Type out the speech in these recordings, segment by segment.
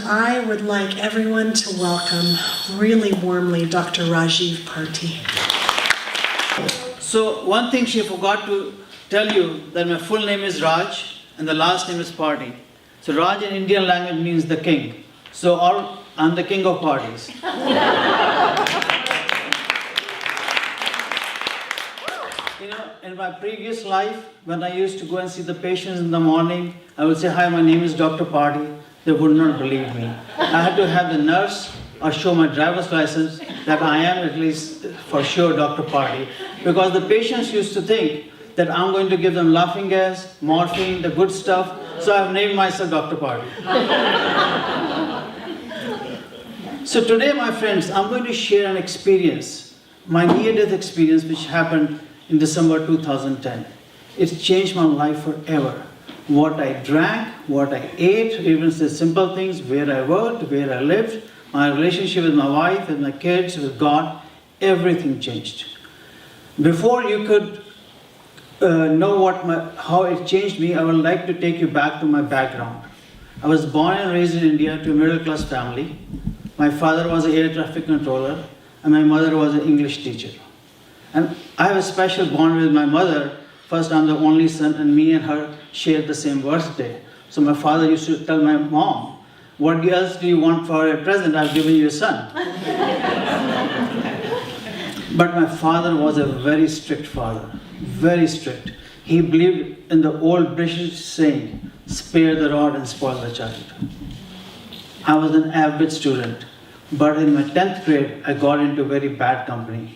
I would like everyone to welcome really warmly Dr. Raj Parti. So one thing she forgot to tell you, that my full name is Raj and the last name is Parti. So Raj in Indian language means the king. So I'm the king of parties. You know, in my previous life, when I used to go and see the patients in the morning, I would say, "Hi, my name is Dr. Parti." They would not believe me. I had to have the nurse or show my driver's license that I am at least for sure Dr. Parti, because the patients used to think that I'm going to give them laughing gas, morphine, the good stuff, so I've named myself Dr. Parti. So today, my friends, I'm going to share an experience, my near-death experience, which happened in December 2010. It changed my life forever. What I drank, what I ate, even the simple things, where I worked, where I lived, my relationship with my wife, with my kids, with God, everything changed. Before you could know how it changed me, I would like to take you back to my background. I was born and raised in India to a middle-class family. My father was an air traffic controller, and my mother was an English teacher. And I have a special bond with my mother. First, I'm the only son, and me and her shared the same birthday. So my father used to tell my mom, "What else do you want for a present? I've given you a son." But my father was a very strict father, very strict. He believed in the old British saying, "Spare the rod and spoil the child." I was an average student, but in my 10th grade, I got into very bad company.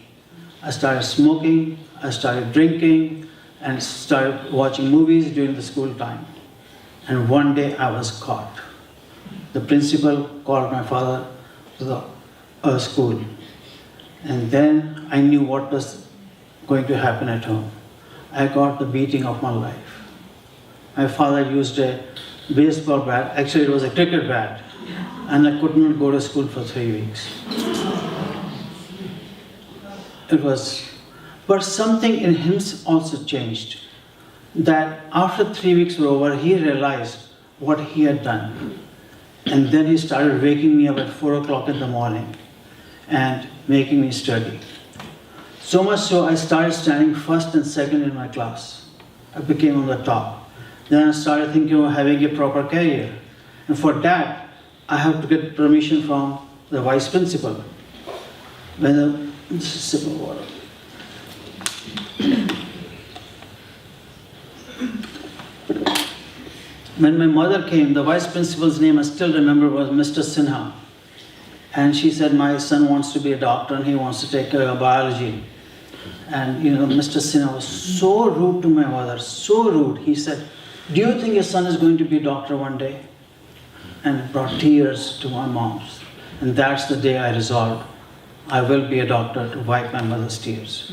I started smoking, I started drinking, and started watching movies during the school time. And one day I was caught. The principal called my father to the school. And then I knew what was going to happen at home. I got the beating of my life. My father used a baseball bat, actually it was a cricket bat, and I could not go to school for 3 weeks. But something in him also changed. That after 3 weeks were over, he realized what he had done. And then he started waking me up at 4 o'clock in the morning and making me study. So much so, I started standing first and second in my class. I became on the top. Then I started thinking of having a proper career. And for that, I have to get permission from the vice principal. Just a sip of water. When my mother came, the vice principal's name I still remember was Mr. Sinha. And she said, "My son wants to be a doctor and he wants to take biology." And Mr. Sinha was so rude to my mother, so rude. He said, "Do you think your son is going to be a doctor one day?" And it brought tears to my mom's. And that's the day I resolved, I will be a doctor, to wipe my mother's tears.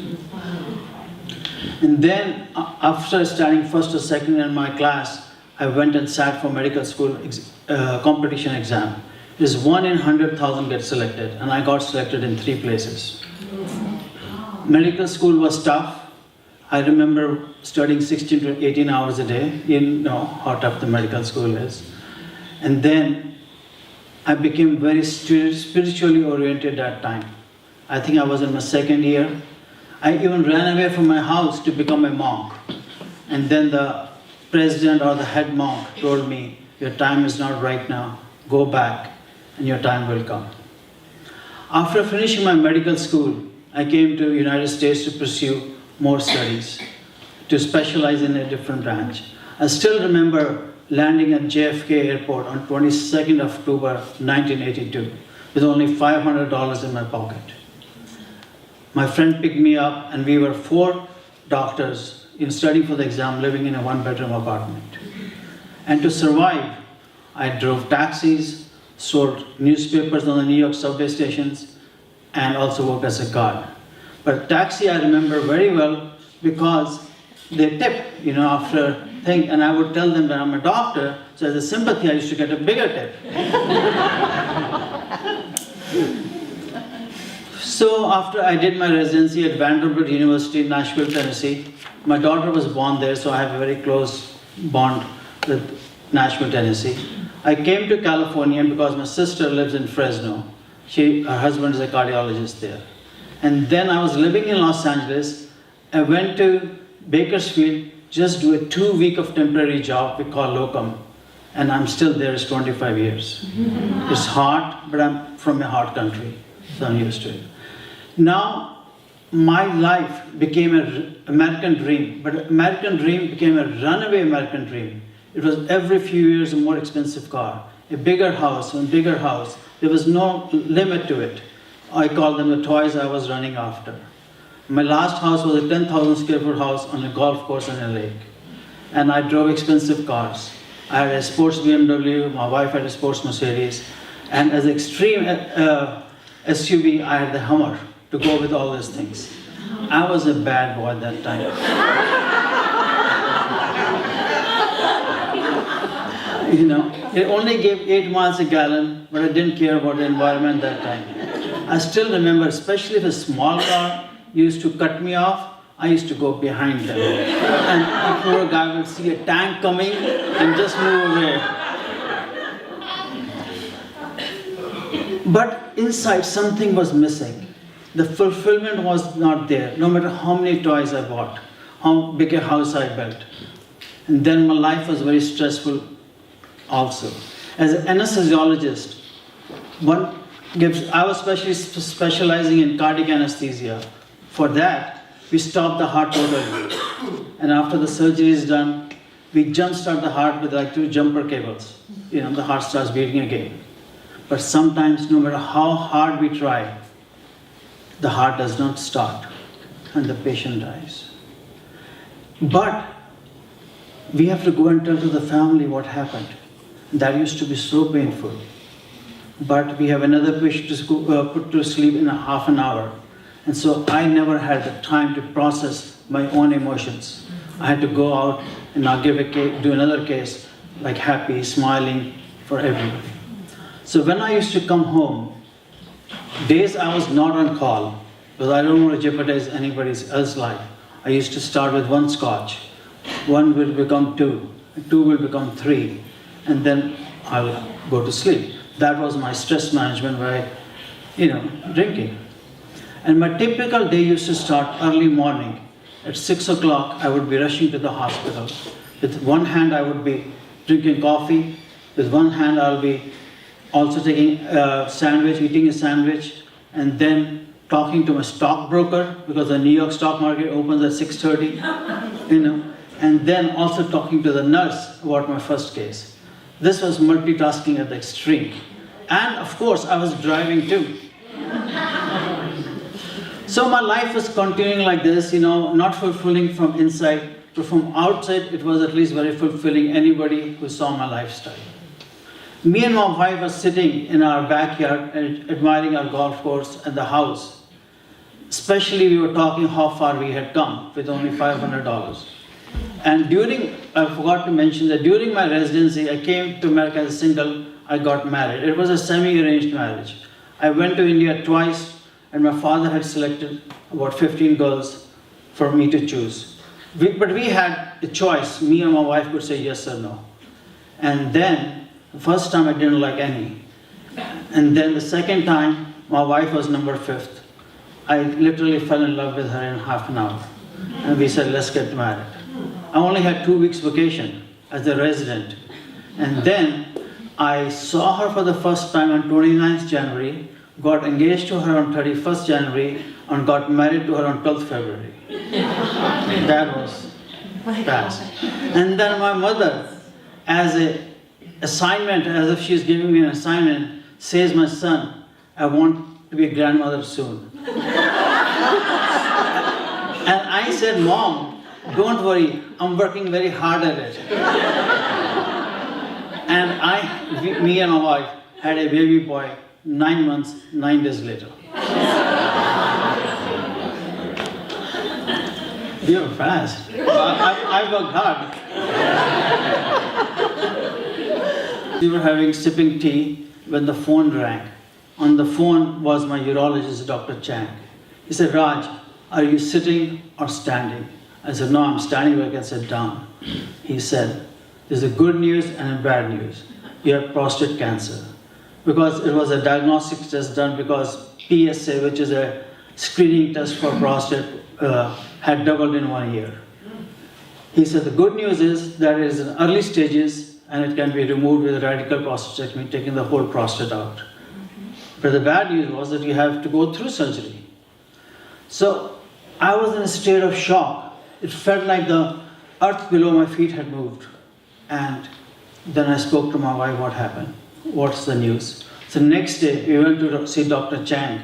And then, after studying first or second in my class, I went and sat for medical school competition exam. It is 1 in 100,000 get selected, and I got selected in 3 places. Medical school was tough. I remember studying 16 to 18 hours a day. You know how tough the medical school is. And then I became very spiritually oriented that time. I think I was in my 2nd year. I even ran away from my house to become a monk. And then the president or the head monk told me, "Your time is not right now. Go back and your time will come." After finishing my medical school, I came to the United States to pursue more studies, to specialize in a different branch. I still remember landing at JFK Airport on 22nd of October 1982 with only $500 in my pocket. My friend picked me up and we were 4 doctors studying for the exam, living in a 1-bedroom apartment. And to survive, I drove taxis, sold newspapers on the New York subway stations, and also worked as a guard. But taxi I remember very well because they tip, after thing, and I would tell them that I'm a doctor, so as a sympathy I used to get a bigger tip. So after I did my residency at Vanderbilt University in Nashville, Tennessee, my daughter was born there, so I have a very close bond with Nashville, Tennessee. I came to California because my sister lives in Fresno. Her husband is a cardiologist there. And then I was living in Los Angeles. I went to Bakersfield, just do a 2-week of temporary job we call locum. And I'm still there, it's 25 years. It's hard, but I'm from a hard country, so I'm used to it. Now, my life became an American dream, but American dream became a runaway American dream. It was every few years a more expensive car, a bigger house, and bigger house. There was no limit to it. I call them the toys I was running after. My last house was a 10,000 square foot house on a golf course and a lake. And I drove expensive cars. I had a sports BMW, my wife had a sports Mercedes, and as extreme SUV, I had the Hummer to go with all these things. I was a bad boy at that time. You know, it only gave 8 miles a gallon, but I didn't care about the environment that time. I still remember, especially if a small car used to cut me off, I used to go behind them. And the poor guy would see a tank coming and just move away. But inside, something was missing. The fulfillment was not there, no matter how many toys I bought, how big a house I built. And then my life was very stressful also. As an anesthesiologist, I was specializing in cardiac anesthesia. For that, we stop the heart totally. And after the surgery is done, we jumpstart the heart with like 2 jumper cables. You know, the heart starts beating again. But sometimes, no matter how hard we try, the heart does not start and the patient dies. But we have to go and tell to the family what happened. That used to be so painful. But we have another patient to put to sleep in a half an hour. And so I never had the time to process my own emotions. I had to go out and now do another case, like happy, smiling for everybody. So when I used to come home, days I was not on call, because I don't want to jeopardize anybody else's life. I used to start with 1 scotch. 1 will become 2, 2 will become 3, and then I'll go to sleep. That was my stress management by, drinking. And my typical day used to start early morning. At 6 o'clock, I would be rushing to the hospital. With one hand, I would be drinking coffee. With one hand, I'll be also taking a sandwich, eating a sandwich, and then talking to my stockbroker, because the New York stock market opens at 6:30, and then also talking to the nurse about my first case. This was multitasking at the extreme. And of course, I was driving too. So my life was continuing like this, not fulfilling from inside, but from outside, it was at least very fulfilling anybody who saw my lifestyle. Me and my wife were sitting in our backyard and admiring our golf course and the house. Especially we were talking how far we had come with only $500. And I forgot to mention that during my residency, I came to America as a single, I got married. It was a semi-arranged marriage. I went to India twice, and my father had selected about 15 girls for me to choose. But we had a choice. Me and my wife could say yes or no. And then, the first time I didn't like any. And then the second time, my wife was number 5th. I literally fell in love with her in half an hour. And we said, let's get married. I only had 2 weeks vacation as a resident. And then I saw her for the first time on 29th January, got engaged to her on 31st January, and got married to her on 12th February. That was fast. And then my mother, as an assignment, as if she's giving me an assignment, says, my son, I want to be a grandmother soon. And I said, Mom, don't worry, I'm working very hard at it. And me and my wife had a baby boy 9 months, 9 days later. You're fast. I worked hard. We were sipping tea when the phone rang. On the phone was my urologist, Dr. Chang. He said, Raj, are you sitting or standing? I said, no, I'm standing where I can sit down. He said, there's a good news and a bad news. you have prostate cancer. Because it was a diagnostic test done because PSA, which is a screening test for prostate, had doubled in 1 year. He said the good news is that it is in early stages and it can be removed with a radical prostatectomy, taking the whole prostate out. But the bad news was that you have to go through surgery. So I was in a state of shock. It felt like the earth below my feet had moved. And then I spoke to my wife, what happened? What's the news? So next day we went to see Dr. Chang,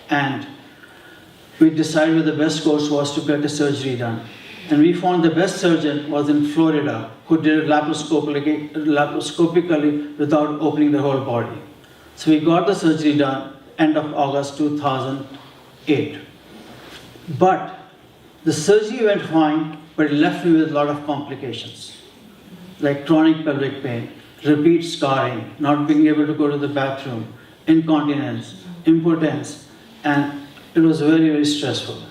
and we decided the best course was to get the surgery done. And we found the best surgeon was in Florida, who did it laparoscopically without opening the whole body. So we got the surgery done end of August 2008. But the surgery went fine, but it left me with a lot of complications, like chronic pelvic pain, repeat scarring, not being able to go to the bathroom, incontinence, impotence, and it was very, very stressful.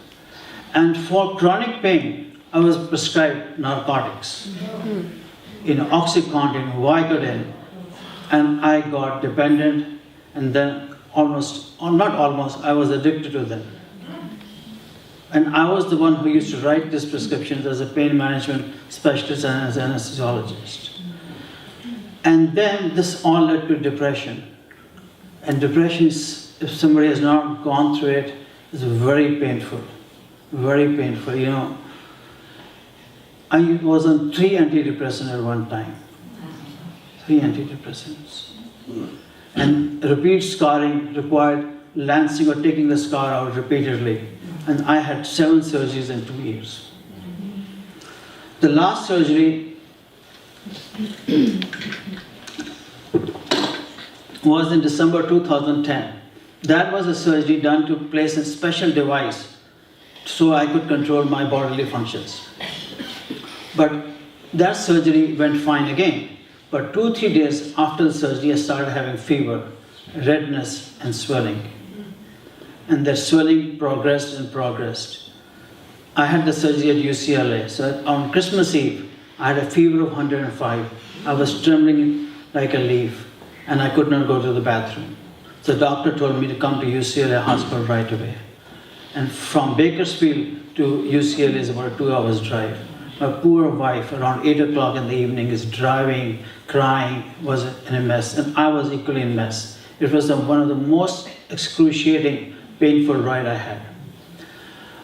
And for chronic pain, I was prescribed narcotics, Oxycontin, Vicodin, and I got dependent, and then I was addicted to them. And I was the one who used to write these prescriptions as a pain management specialist and as an anesthesiologist. And then this all led to depression. And depression is, if somebody has not gone through it, is very painful. Very painful. I was on 3 antidepressants at one time. 3 antidepressants. And repeat scarring required lancing or taking the scar out repeatedly. And I had 7 surgeries in 2 years. The last surgery was in December 2010. That was a surgery done to place a special device so I could control my bodily functions. But that surgery went fine again. But 2-3 days after the surgery, I started having fever, redness, and swelling. And that swelling progressed and progressed. I had the surgery at UCLA. So on Christmas Eve, I had a fever of 105. I was trembling like a leaf, and I could not go to the bathroom. So the doctor told me to come to UCLA hospital right away. And from Bakersfield to UCLA is about a 2 hours drive. My poor wife, around 8 o'clock in the evening, is driving, crying, was in a mess, and I was equally in a mess. It was one of the most excruciating, painful ride I had.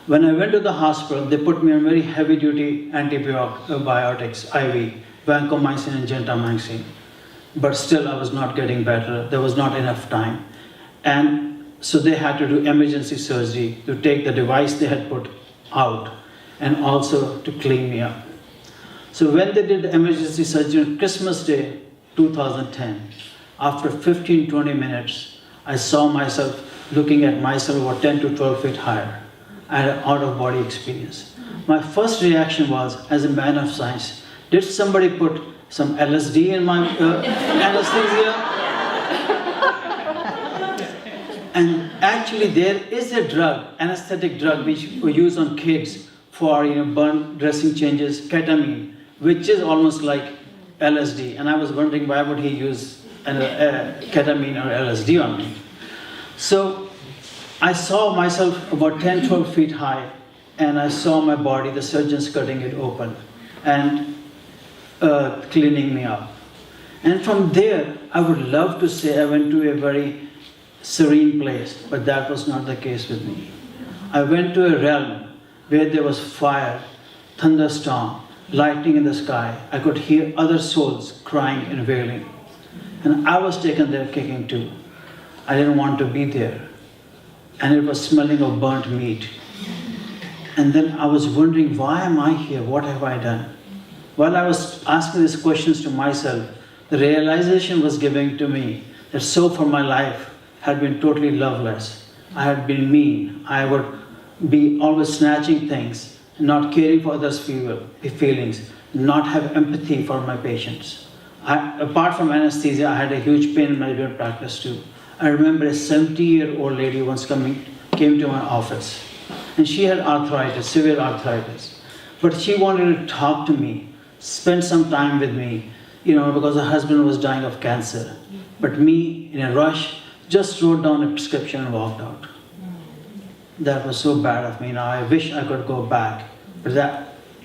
When I went to the hospital, they put me on very heavy-duty antibiotics, IV, vancomycin and gentamicin. But still, I was not getting better. There was not enough time. And so they had to do emergency surgery to take the device they had put out and also to clean me up. So when they did the emergency surgery on Christmas Day 2010, after 15-20 minutes, I saw myself looking at myself about 10 to 12 feet higher. I had an out-of-body experience. My first reaction was, as a man of science, did somebody put some LSD in my anesthesia? And actually there is a drug, anesthetic drug, which we use on kids for burn dressing changes, ketamine, which is almost like LSD. And I was wondering why would he use ketamine or LSD on me? So I saw myself about 10, 12 feet high, and I saw my body, the surgeons cutting it open and cleaning me up. And from there, I would love to say I went to a very serene place, but that was not the case with me. I went to a realm where there was fire, thunderstorm, lightning in the sky. I could hear other souls crying and wailing. And I was taken there kicking too. I didn't want to be there. And it was smelling of burnt meat. And then I was wondering, why am I here? What have I done? While I was asking these questions to myself, the realization was given to me that so far my life had been totally loveless. I had been mean. I would be always snatching things, not caring for others' feelings, not have empathy for my patients. Apart from anesthesia, I had a huge pain management practice too. I remember a 70-year-old lady once came to my office, and she had arthritis, severe arthritis. But she wanted to talk to me, spend some time with me, because her husband was dying of cancer. But me, in a rush, just wrote down a prescription and walked out. That was so bad of me. Now I wish I could go back, but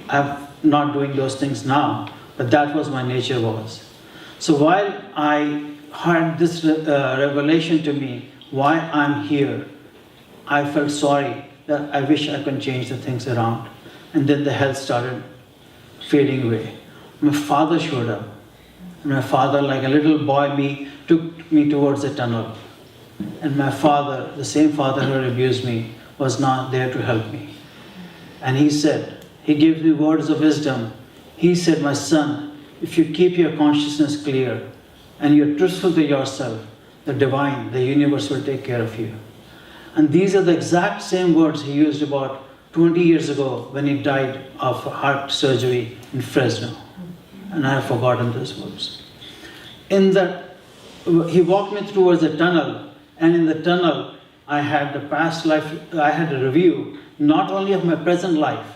I'm not doing those things now. But that was my nature was. So while I had this revelation to me, why I'm here, I felt sorry that I wish I could change the things around. And then the health started fading away. My father showed up. And my father, like a little boy, took me towards the tunnel. And my father, the same father who had abused me, was not there to help me. And he gave me words of wisdom. He said, my son, if you keep your consciousness clear and you're truthful to yourself, the divine, the universe will take care of you. And these are the exact same words he used about 20 years ago when he died of heart surgery in Fresno. And I have forgotten those words. He walked me towards the tunnel, and in the tunnel, I had the past life, I had a review, not only of my present life,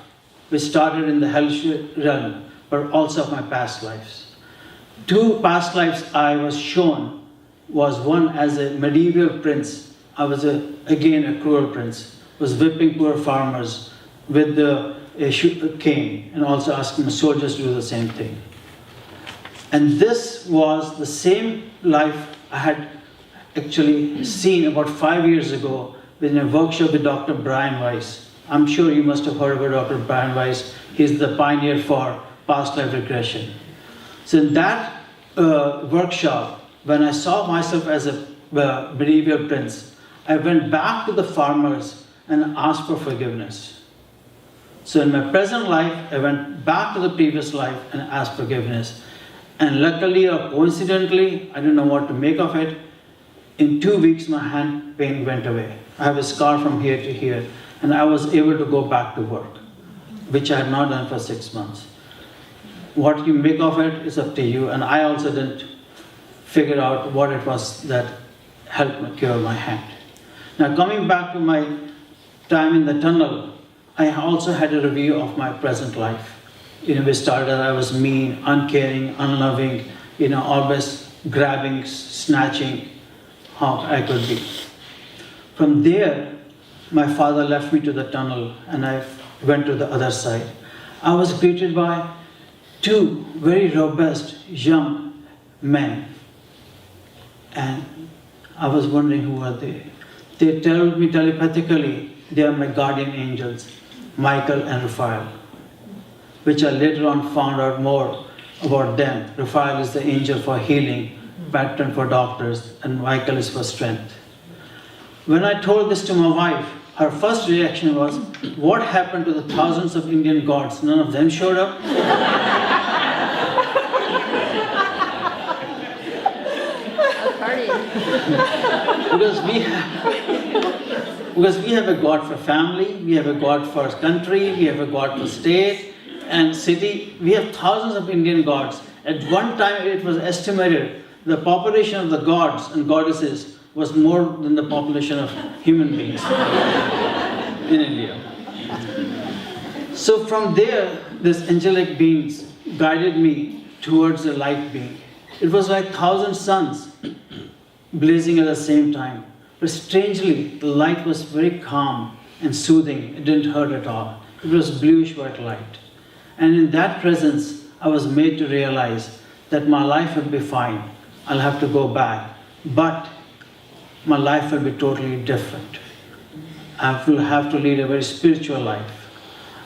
which started in the hellish realm, but also of my past lives. 2 past lives I was shown was one as a medieval prince. I was again a cruel prince, was whipping poor farmers with a cane and also asking the soldiers to do the same thing. And this was the same life I had actually seen about 5 years ago in a workshop with Dr. Brian Weiss. I'm sure you must have heard about Dr. Brian Weiss. He's the pioneer for past life regression. So in that workshop, when I saw myself as a medieval prince, I went back to the farmers and asked for forgiveness. So in my present life, I went back to the previous life and asked forgiveness. And luckily or coincidentally, I don't know what to make of it, in 2 weeks my hand pain went away. I have a scar from here to here, and I was able to go back to work, which I had not done for 6 months. What you make of it is up to you, and I also didn't figure out what it was that helped me cure my hand. Now coming back to my time in the tunnel, I also had a review of my present life. We started, I was mean, uncaring, unloving, always grabbing, snatching, how I could be. From there, my father left me to the tunnel and I went to the other side. I was greeted by 2 very robust young men. And I was wondering who are they. They told me telepathically they are my guardian angels, Michael and Raphael, which I later on found out more about them. Raphael is the angel for healing, patron for doctors, and Michael is for strength. When I told this to my wife, her first reaction was, what happened to the thousands of Indian gods? None of them showed up? Because we have a God for family, we have a God for country, we have a God for state and city. We have thousands of Indian gods. At one time it was estimated the population of the gods and goddesses was more than the population of human beings in India. So from there, these angelic beings guided me towards the light being. It was like 1,000 suns blazing at the same time. But strangely, the light was very calm and soothing. It didn't hurt at all. It was bluish white light. And in that presence, I was made to realize that my life will be fine. I'll have to go back. But my life will be totally different. I will have to lead a very spiritual life.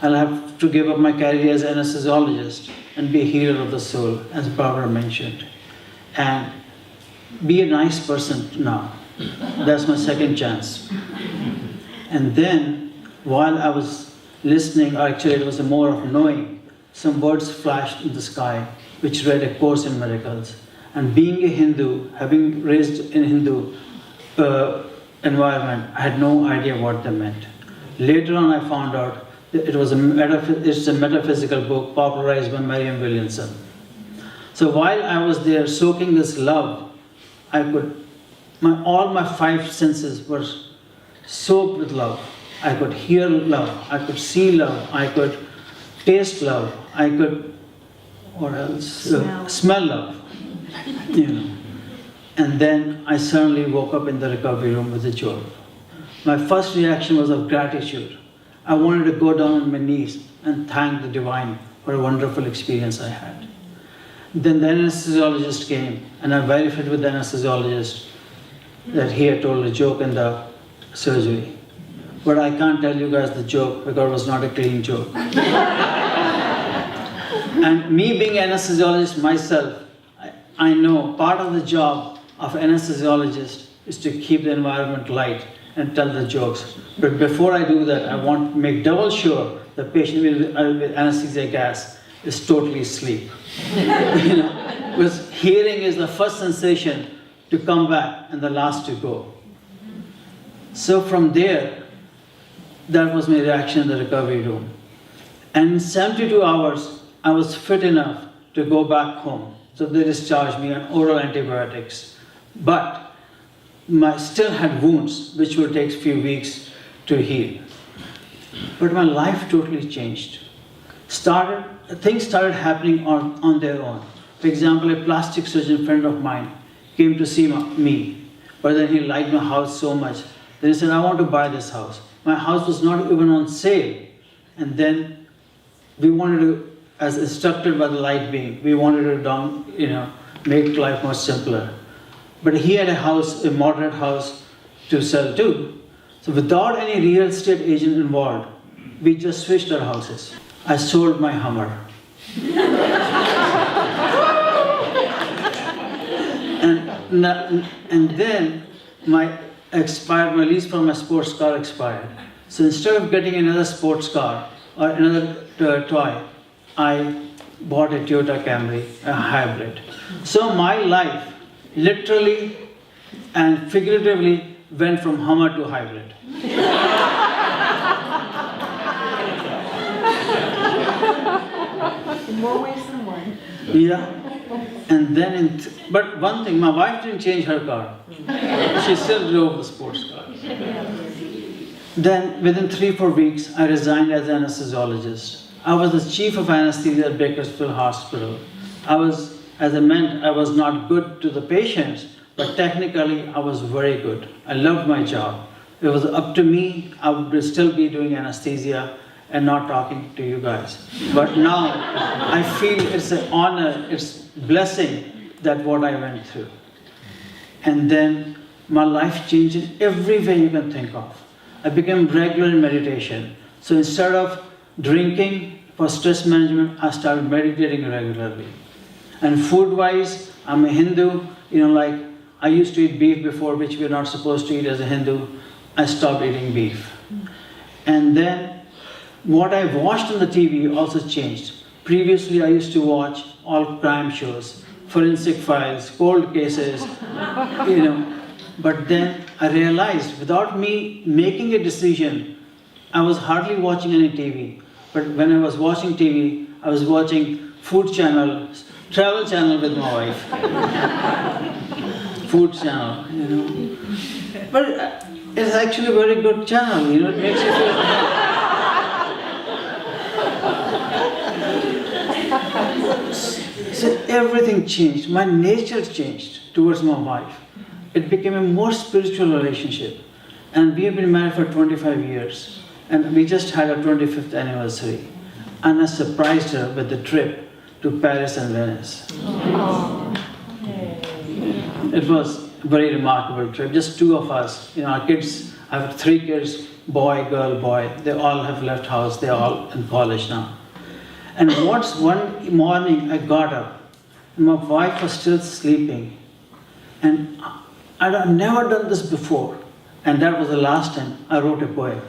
I'll have to give up my career as an anesthesiologist and be a healer of the soul, as Barbara mentioned. And be a nice person now. That's my second chance. And then, while I was listening, or actually it was more of knowing, some words flashed in the sky, which read A Course in Miracles. And being a Hindu, having raised in Hindu environment, I had no idea what they meant. Later on, I found out that it's a metaphysical book popularized by Marianne Williamson. So while I was there soaking this love, all my 5 senses were soaked with love. I could hear love, I could see love, I could taste love, I could or else Smell. smell love, you know. And then I suddenly woke up in the recovery room with a joke. My first reaction was of gratitude. I wanted to go down on my knees and thank the divine for a wonderful experience I had. Then the anesthesiologist came, and I verified with the anesthesiologist that he had told a joke in the surgery. But I can't tell you guys the joke because it was not a clean joke. And me being an anesthesiologist myself, I know part of the job of anesthesiologist is to keep the environment light and tell the jokes. But before I do that, I want to make double sure the patient with anesthesia gas is totally asleep. You know, because hearing is the first sensation to come back and the last to go. So from there, that was my reaction in the recovery room. And in 72 hours, I was fit enough to go back home. So they discharged me on oral antibiotics. But I still had wounds, which would take a few weeks to heal. But my life totally changed. Things started happening on their own. For example, a plastic surgeon friend of mine came to see me, but then he liked my house so much. Then he said, I want to buy this house. My house was not even on sale. And then we wanted to, as instructed by the light being, we wanted to make life more simpler. But he had a house, a moderate house to sell too. So without any real estate agent involved, we just switched our houses. I sold my Hummer. and then my lease for my sports car expired. So instead of getting another sports car or another toy, I bought a Toyota Camry, a hybrid. So my life literally and figuratively went from Hummer to hybrid. In more ways than one. Yeah. And then, but one thing, my wife didn't change her car. She still drove the sports car. Then, within 3-4 weeks, I resigned as an anesthesiologist. I was the chief of anesthesia at Bakersfield Hospital. I was not good to the patients, but technically I was very good. I loved my job. If it was up to me, I would still be doing anesthesia and not talking to you guys. But now, I feel it's an honor, it's blessing that what I went through. And then my life changed in every way you can think of. I became regular in meditation. So instead of drinking for stress management, I started meditating regularly. And food-wise, I'm a Hindu. I used to eat beef before, which we're not supposed to eat as a Hindu. I stopped eating beef. And then what I watched on the TV also changed. Previously, I used to watch all crime shows, forensic files, cold cases, But then I realized, without me making a decision, I was hardly watching any TV. But when I was watching TV, I was watching food channel, travel channel with my wife. Food channel, But it's actually a very good channel, it makes you feel So everything changed. My nature changed towards my wife. It became a more spiritual relationship. And we have been married for 25 years. And we just had our 25th anniversary. And I surprised her with the trip to Paris and Venice. It was a very remarkable trip. Just two of us. Our kids, I have 3 kids, boy, girl, boy. They all have left house. They're all in college now. And one morning I got up. And my wife was still sleeping. And I'd never done this before. And that was the last time I wrote a poem.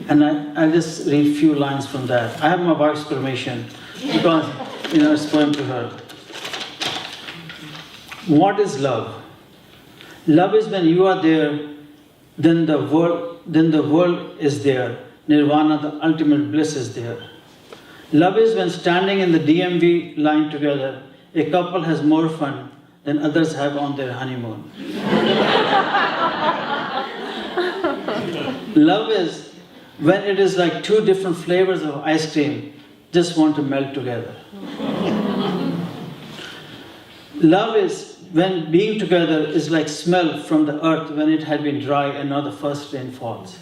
And I'll just read a few lines from that. I have my wife's permission because, it's a poem to her. What is love? Love is when you are there, then the world is there. Nirvana, the ultimate bliss, is there. Love is when standing in the DMV line together, a couple has more fun than others have on their honeymoon. Love is when it is like 2 different flavors of ice cream just want to melt together. Love is when being together is like smell from the earth when it had been dry and now the first rain falls.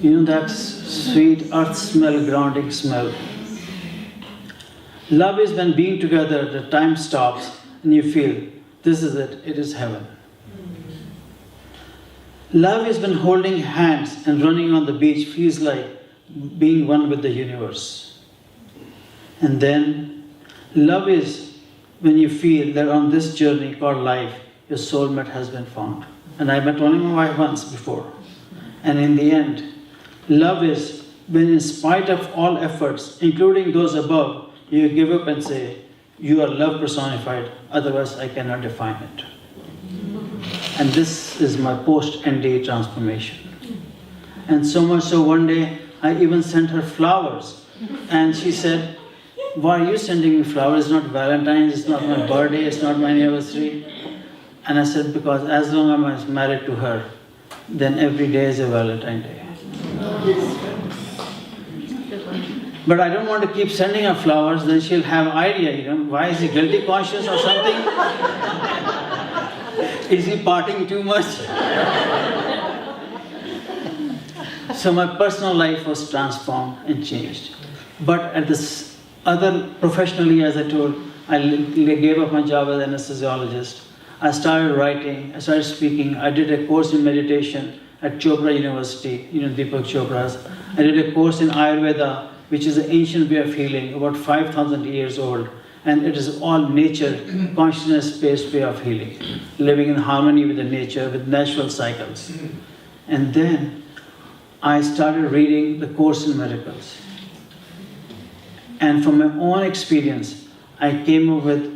You know that sweet earth smell, grounding smell. Love is when being together, the time stops and you feel, this is it is heaven. Love is when holding hands and running on the beach feels like being one with the universe. And then, love is when you feel that on this journey called life, your soulmate has been found. And I met only my wife once before. And in the end, love is when in spite of all efforts, including those above, you give up and say, you are love personified, otherwise I cannot define it. And this is my post-NDA transformation. And so much so one day, I even sent her flowers. And she said, why are you sending me flowers? It's not Valentine's, it's not my birthday, it's not my anniversary. And I said, because as long as I'm married to her, then every day is a Valentine's Day. But I don't want to keep sending her flowers, then she'll have idea, why is he guilty conscious or something? Is he partying too much? So my personal life was transformed and changed. But at this other, professionally, as I told, I gave up my job as an anesthesiologist. I started writing, I started speaking. I did a course in meditation at Chopra University, Deepak Chopra's. I did a course in Ayurveda, which is an ancient way of healing, about 5,000 years old. And it is all nature, consciousness-based way of healing, living in harmony with the nature, with natural cycles. And then I started reading the Course in Miracles. And from my own experience, I came up with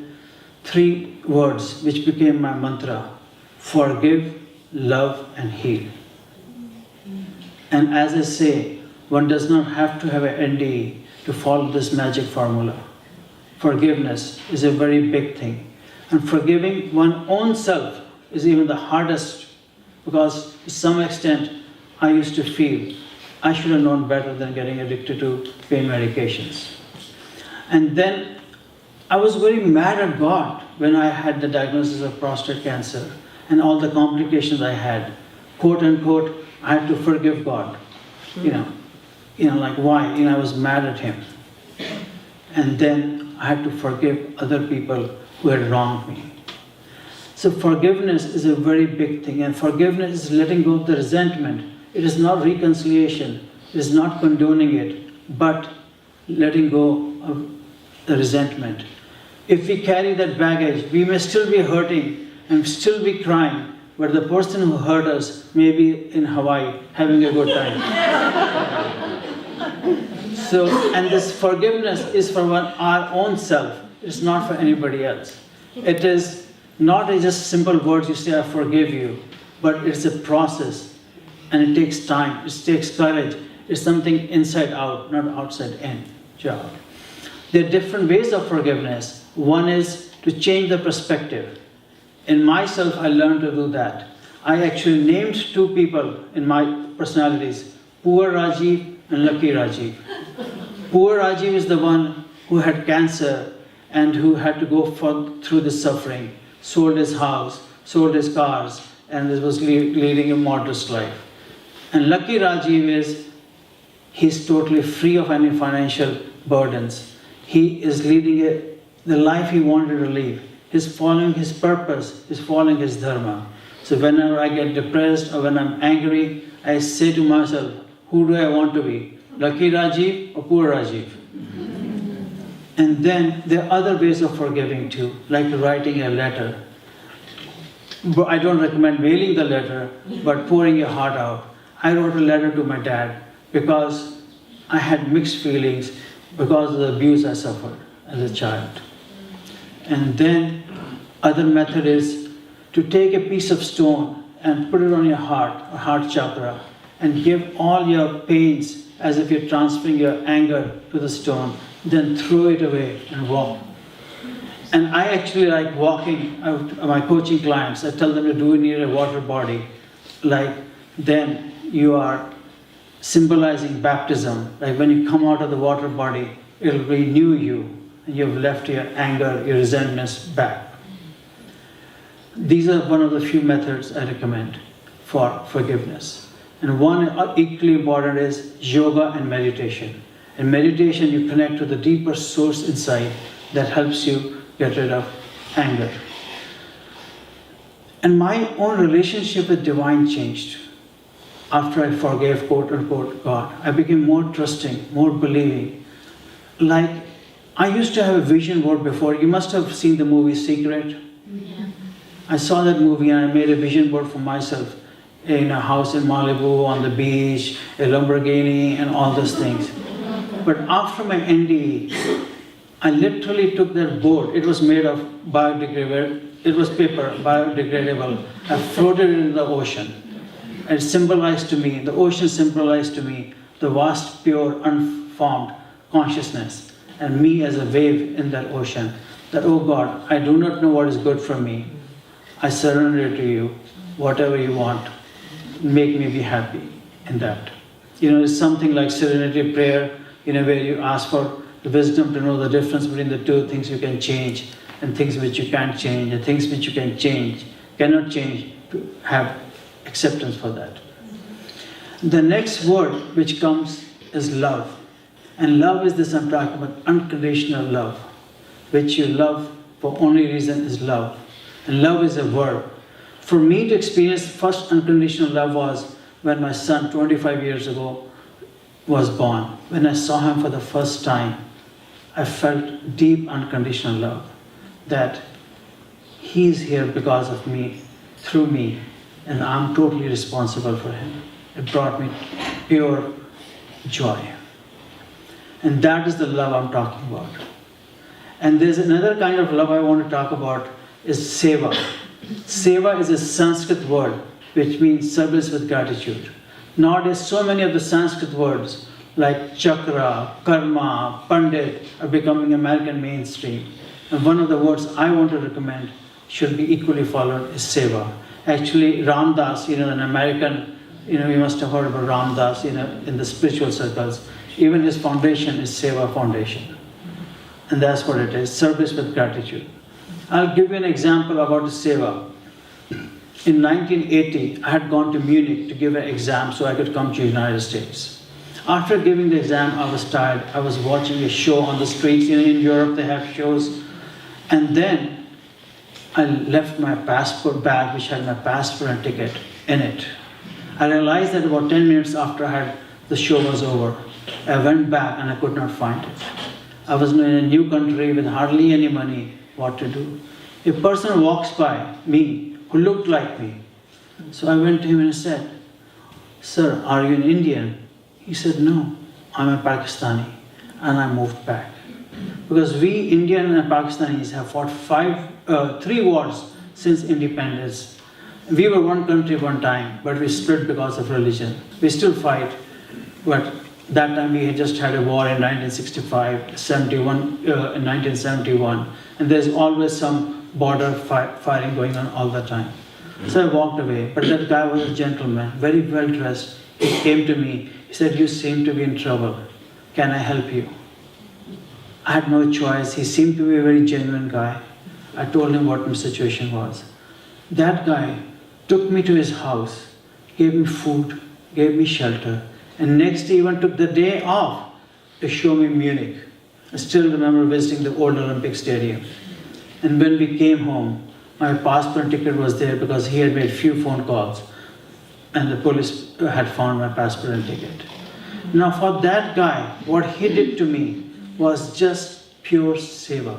3 words which became my mantra: forgive, love, and heal. And as I say, one does not have to have an NDE to follow this magic formula. Forgiveness is a very big thing. And forgiving one's own self is even the hardest, because to some extent, I used to feel I should have known better than getting addicted to pain medications. And then I was very mad at God when I had the diagnosis of prostate cancer and all the complications I had. Quote unquote, I had to forgive God. Like why? I was mad at him. And then I had to forgive other people who had wronged me. So forgiveness is a very big thing, and forgiveness is letting go of the resentment. It is not reconciliation, it is not condoning it, but letting go of the resentment. If we carry that baggage, we may still be hurting and still be crying, but the person who hurt us may be in Hawaii having a good time. So, and this forgiveness is for our own self. It's not for anybody else. It is not just simple words you say, I forgive you, but it's a process, and it takes time, it takes courage. It's something inside out, not outside in job. There are different ways of forgiveness. One is to change the perspective. In myself, I learned to do that. I actually named 2 people in my personalities, Poor Rajiv and Lucky Rajiv. Poor Rajiv is the one who had cancer and who had to go through the suffering, sold his house, sold his cars, and was leading a modest life. And Lucky Rajiv is, he's totally free of any financial burdens. He is leading the life he wanted to live. He's following his purpose, he's following his dharma. So whenever I get depressed or when I'm angry, I say to myself, who do I want to be? Lucky Rajiv or Poor Rajiv? And then there are other ways of forgiving too, like writing a letter. But I don't recommend mailing the letter, but pouring your heart out. I wrote a letter to my dad because I had mixed feelings because of the abuse I suffered as a child. And then other method is to take a piece of stone and put it on your heart chakra, and give all your pains as if you're transferring your anger to the stone, then throw it away and walk. And I actually like walking out my coaching clients. I tell them to do it near a water body. Like then you are symbolizing baptism. Like when you come out of the water body, it'll renew you, and you've left your anger, your resentments back. These are one of the few methods I recommend for forgiveness. And one equally important is yoga and meditation. In meditation, you connect to the deeper source inside that helps you get rid of anger. And my own relationship with divine changed after I forgave, quote unquote, God. I became more trusting, more believing. Like, I used to have a vision board before. You must have seen the movie Secret. Yeah. I saw that movie and I made a vision board for myself in a house in Malibu, on the beach, a Lamborghini, and all those things. But after my NDE, I literally took that board. It was made of biodegradable. It was paper, biodegradable. I floated it in the ocean. It symbolized to me, the ocean symbolized to me the vast, pure, unformed consciousness and me as a wave in that ocean. That, oh God, I do not know what is good for me. I surrender to you. Whatever you want, make me be happy in that. It's something like serenity prayer, where you ask for the wisdom to know the difference between the two things you can change and things which you can't change, and things which you cannot change, to have acceptance for that. The next word which comes is love. And love is this, I'm talking about unconditional love, which you love for only reason is love. And love is a verb. For me to experience first unconditional love was when my son, 25 years ago, was born. When I saw him for the first time, I felt deep unconditional love. That he's here because of me, through me, and I'm totally responsible for him. It brought me pure joy. And that is the love I'm talking about. And there's another kind of love I want to talk about is seva. Seva is a Sanskrit word which means service with gratitude. Nowadays, so many of the Sanskrit words like chakra, karma, pandit are becoming American mainstream. And one of the words I want to recommend should be equally followed is seva. Actually, Ram Dass, an American, you must have heard about Ram Dass, in the spiritual circles. Even his foundation is Seva Foundation. And that's what it is, service with gratitude. I'll give you an example about the seva. In 1980, I had gone to Munich to give an exam so I could come to the United States. After giving the exam, I was tired. I was watching a show on the streets. In Europe, they have shows. And then I left my passport bag, which had my passport and ticket in it. I realized that about 10 minutes after the show was over, I went back and I could not find it. I was in a new country with hardly any money. What to do? A person walks by me who looked like me. So I went to him and said, "Sir, are you an Indian?" He said, "No, I'm a Pakistani." And I moved back. Because we Indian and Pakistanis have fought 3 wars since independence. We were one country one time, but we split because of religion. We still fight, but that time we had just had a war in 1965, 71, in 1971, and there's always some border firing going on all the time. So I walked away, but that guy was a gentleman, very well dressed. He came to me, he said, "You seem to be in trouble. Can I help you?" I had no choice. He seemed to be a very genuine guy. I told him what my situation was. That guy took me to his house, gave me food, gave me shelter, and next day even took the day off to show me Munich. I still remember visiting the old Olympic Stadium. And when we came home, my passport and ticket was there because he had made few phone calls and the police had found my passport and ticket. Now for that guy, what he did to me was just pure seva.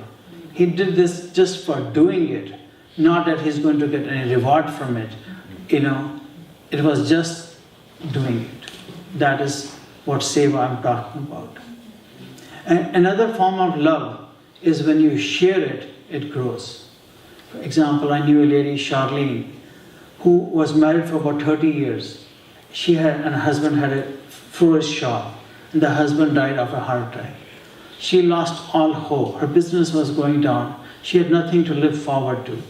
He did this just for doing it, not that he's going to get any reward from it. It was just doing it. That is what seva I'm talking about. And another form of love is when you share it, it grows. For example, I knew a lady, Charlene, who was married for about 30 years. She and her husband had a florist shop, and the husband died of a heart attack. She lost all hope. Her business was going down. She had nothing to look forward to.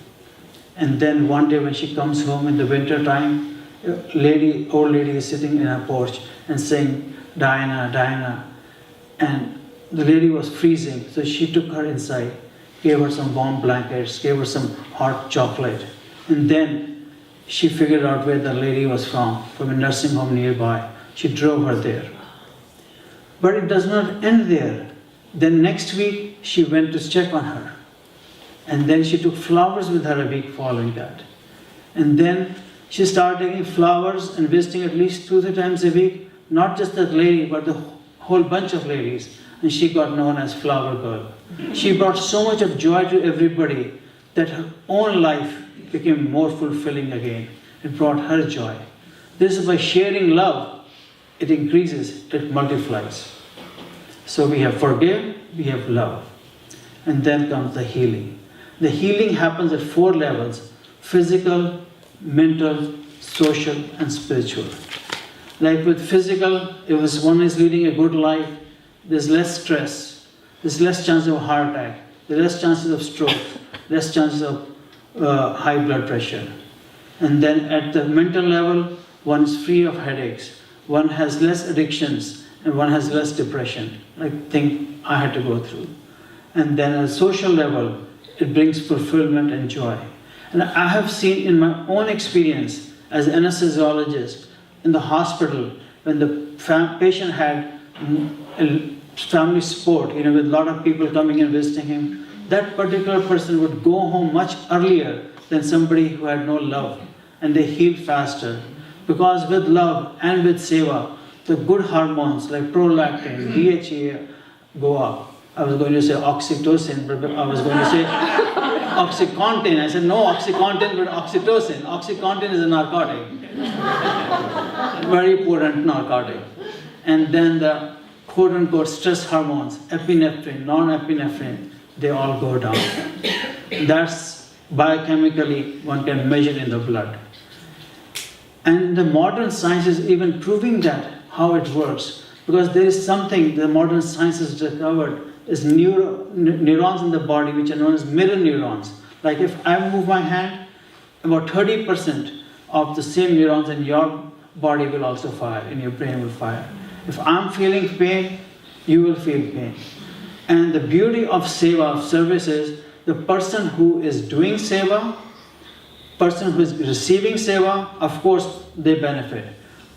And then one day when she comes home in the winter time, old lady is sitting in her porch and saying, "Diana, Diana." And the lady was freezing, so she took her inside, gave her some warm blankets, gave her some hot chocolate, and then she figured out where the lady was from a nursing home nearby. She drove her there. But it does not end there. Then next week, she went to check on her. And then she took flowers with her a week following that. And then she started taking flowers and visiting at least 2-3 times a week, not just that lady, but the whole bunch of ladies. And she got known as Flower Girl. She brought so much of joy to everybody that her own life became more fulfilling again. It brought her joy. This is by sharing love, it increases, it multiplies. So we have forgive, we have love. And then comes the healing. The healing happens at 4 levels: physical, mental, social, and spiritual. Like with physical, if one is leading a good life, there's less stress, there's less chance of a heart attack, there's less chances of stroke, less chances of high blood pressure. And then at the mental level, one is free of headaches, one has less addictions, and one has less depression, like thing I had to go through. And then at a social level, it brings fulfillment and joy. And I have seen in my own experience as an anesthesiologist in the hospital, when the patient had a family support, with a lot of people coming and visiting him, that particular person would go home much earlier than somebody who had no love, and they healed faster. Because with love and with seva, the good hormones like prolactin, DHA go up. I was going to say oxytocin, but I was going to say oxycontin. I said no oxycontin, but oxytocin. Oxycontin is a narcotic, very potent narcotic. And then the quote-unquote stress hormones, epinephrine, non-epinephrine, they all go down. That's biochemically one can measure in the blood. And the modern science is even proving that, how it works. Because there is something the modern science has discovered is neurons in the body which are known as mirror neurons. Like if I move my hand, about 30% of the same neurons in your body will also fire, and your brain will fire. If I'm feeling pain, you will feel pain. And the beauty of seva, of service, is the person who is doing seva, person who is receiving seva, of course, they benefit.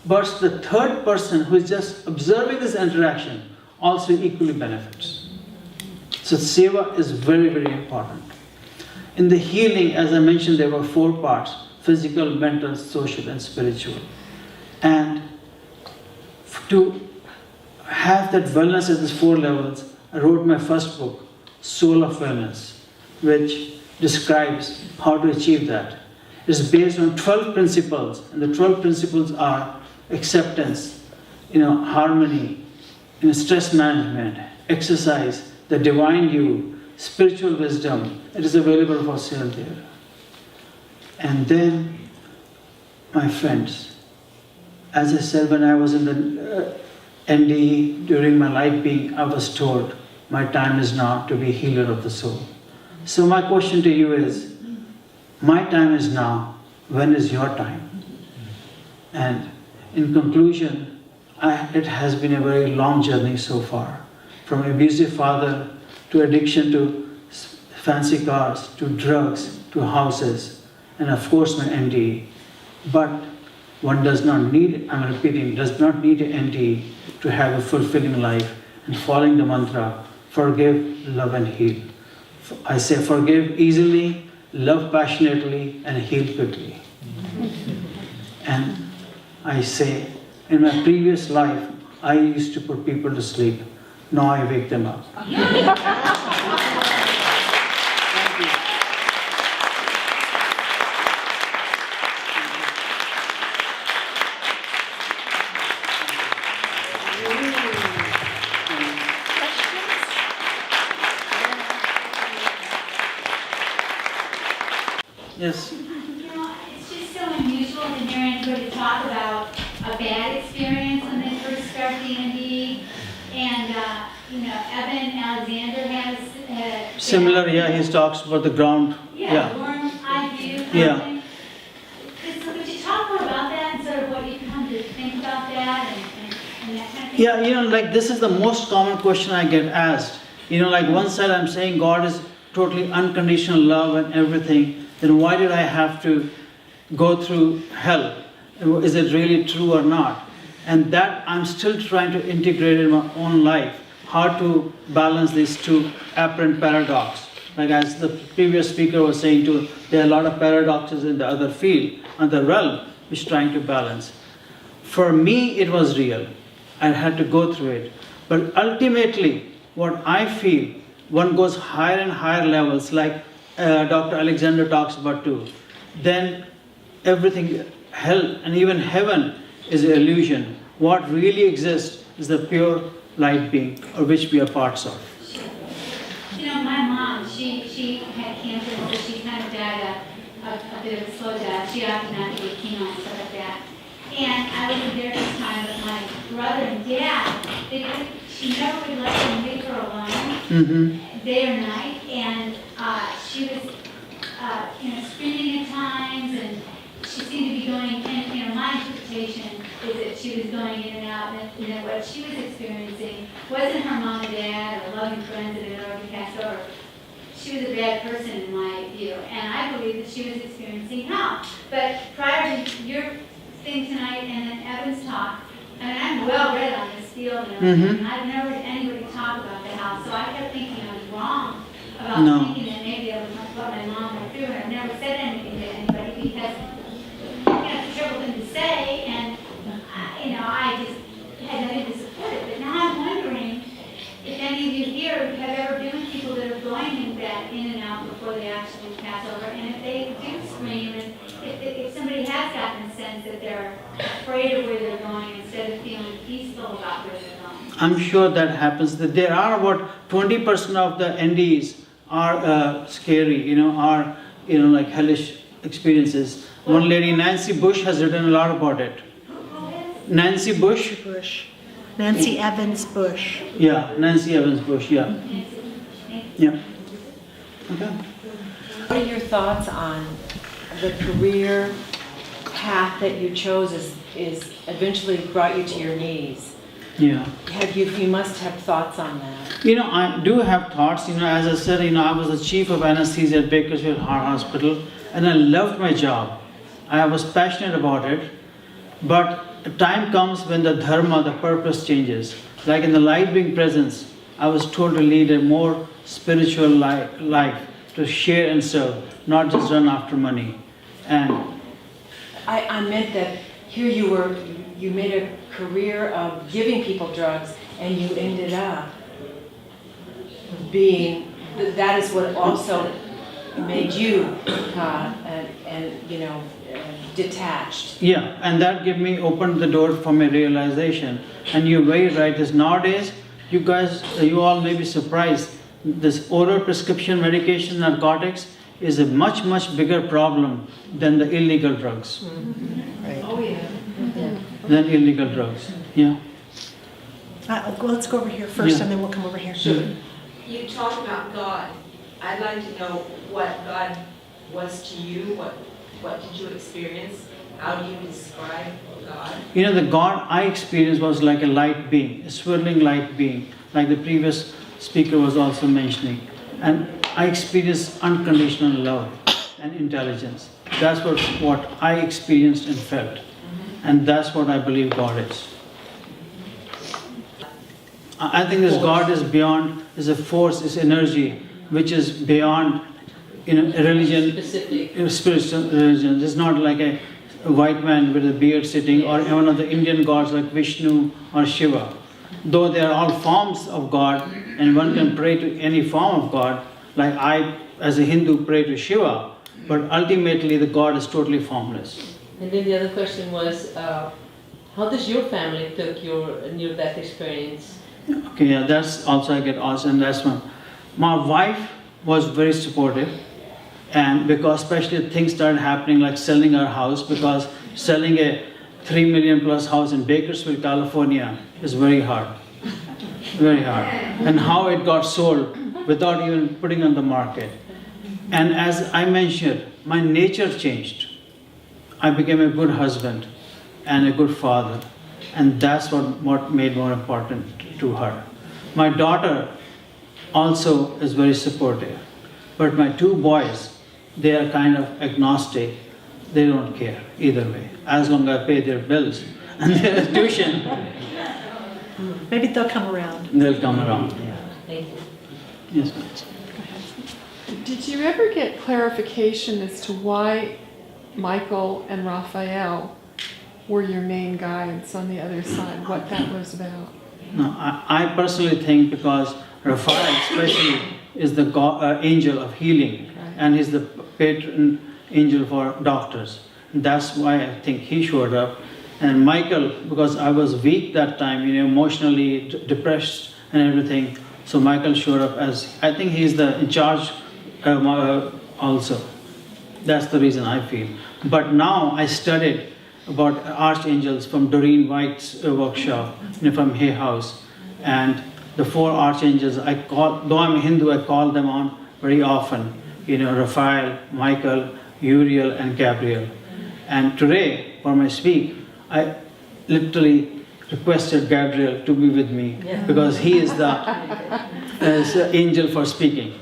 But the third person who is just observing this interaction also equally benefits. So seva is very, very important. In the healing, as I mentioned, there were 4 parts: physical, mental, social, and spiritual. And to have that wellness at these 4 levels, I wrote my first book, Soul of Wellness, which describes how to achieve that. It's based on 12 principles, and the 12 principles are acceptance, harmony, stress management, exercise, the divine you, spiritual wisdom. It is available for sale there. And then, my friends, as I said, when I was in the NDE, during my life being, I was told, my time is now to be healer of the soul. So my question to you is, my time is now, when is your time? And in conclusion, it has been a very long journey so far. From abusive father, to addiction to fancy cars, to drugs, to houses, and of course my NDE. But one does not need, I'm repeating, does not need an NDE to have a fulfilling life and following the mantra, forgive, love and heal. I say forgive easily, love passionately, and heal quickly. And I say, in my previous life, I used to put people to sleep. Now I wake them up. Yes. It's just so unusual to hear anybody talk about a bad experience when they first start D&D. And, Evan Alexander has... Similar, yeah, he talks about the ground. Yeah, warm eye view. Yeah. So would you talk more about that and sort of what you come to think about that and and that kind of thing? Yeah, like this is the most common question I get asked. Like one side I'm saying God is totally unconditional love and everything, then why did I have to go through hell? Is it really true or not? And that I'm still trying to integrate in my own life, how to balance these two apparent paradoxes. Like as the previous speaker was saying too, there are a lot of paradoxes in the other field, other realm, which trying to balance. For me, it was real. I had to go through it. But ultimately, what I feel, one goes higher and higher levels, like Dr. Alexander talks about too, then everything, hell and even heaven is an illusion. What really exists is the pure light being, or which we are parts of. My mom, she had cancer, so she kind of died a bit of a slow death. She opted not to get chemo and stuff like that. And I wasn't there this time, but my brother and dad, she never would let them leave her alone, day or night. And she was, screaming at times, and she seemed to be going, and my interpretation is that she was going in and out, and what she was experiencing wasn't her mom and dad or loving friends that had already passed over. She was a bad person in my view, and I believe that she was experiencing hell. But prior to your thing tonight and then Evan's talk, I'm well read on this field and everything, and I've never heard anybody talk about the house, so I kept thinking I was wrong about thinking that maybe that was what my mom went through, and I've never said anything to anybody because it's a terrible thing to say, and I just had nothing to support it. But now I'm wondering if any of you here have ever been with people that are going in and out before they actually pass over, and if they do scream, and if somebody has gotten a sense that they're afraid of where they're going instead of feeling peaceful about where they're going. I'm sure that happens. That there are about 20% of the NDs are scary, are like hellish experiences. One lady, Nancy Bush, has written a lot about it. Nancy Bush. Nancy Evans Bush. Yeah, Nancy Evans Bush. Yeah. Yeah. Okay. What are your thoughts on the career path that you chose is eventually brought you to your knees? Yeah. You must have thoughts on that. I do have thoughts. As I said, I was the chief of anesthesia at Bakersfield Heart Hospital, and I loved my job. I was passionate about it, but a time comes when the dharma, the purpose changes. Like in the light being presence, I was told to lead a more spiritual life, to share and serve, not just run after money. And I meant that here you made a career of giving people drugs, and you ended up being, that is what also made you detached. yeah, and that opened the door for my realization. And you're very right, is nowadays, you all may be surprised, this oral prescription medication, narcotics, is a much, much bigger problem than the illegal drugs. Right. Oh, yeah. Than illegal drugs, yeah. Let's go over here first, Yeah. and then we'll come over here. You talk about God. I'd like to know what God was to you. What did you experience? How do you describe God? The God I experienced was like a light being, a swirling light being, like the previous speaker was also mentioning. And I experienced unconditional love and intelligence. That's what I experienced and felt. And that's what I believe God is. I think this God is beyond, is a force, is energy, which is beyond a religion, spiritual religion. It's not like a white man with a beard sitting, or one of the Indian gods like Vishnu or Shiva. Though they are all forms of God, and one can pray to any form of God, like I, as a Hindu, pray to Shiva, but ultimately the God is totally formless. And then the other question was, how does your family took your near-death experience? Okay, yeah, that's also I get asked, and that's one. My wife was very supportive, and because especially things started happening like selling our house, because selling a 3 million plus house in Bakersfield, California is very hard. Very hard. And how it got sold without even putting on the market. And as I mentioned, my nature changed. I became a good husband and a good father. And that's what made more important to her. My daughter also is very supportive. But my two boys, they are kind of agnostic. They don't care either way, as long as I pay their bills and their tuition, Maybe they'll come around. they'll come around. Thank you. Yes, ma'am. Did you ever get clarification as to why Michael and Raphael were your main guides on the other side, what that was about? No, I personally think because Raphael especially is the angel of healing, and he's the patron angel for doctors. That's why I think he showed up. And Michael, because I was weak that time, emotionally depressed and everything, so Michael showed up as, I think he's the in charge also. That's the reason I feel. But now I studied about archangels from Doreen White's workshop, from Hay House, and the 4 archangels, though I'm Hindu, I call them on very often, Raphael, Michael, Uriel, and Gabriel. And today, for my speak, I literally requested Gabriel to be with me because he is the angel for speaking.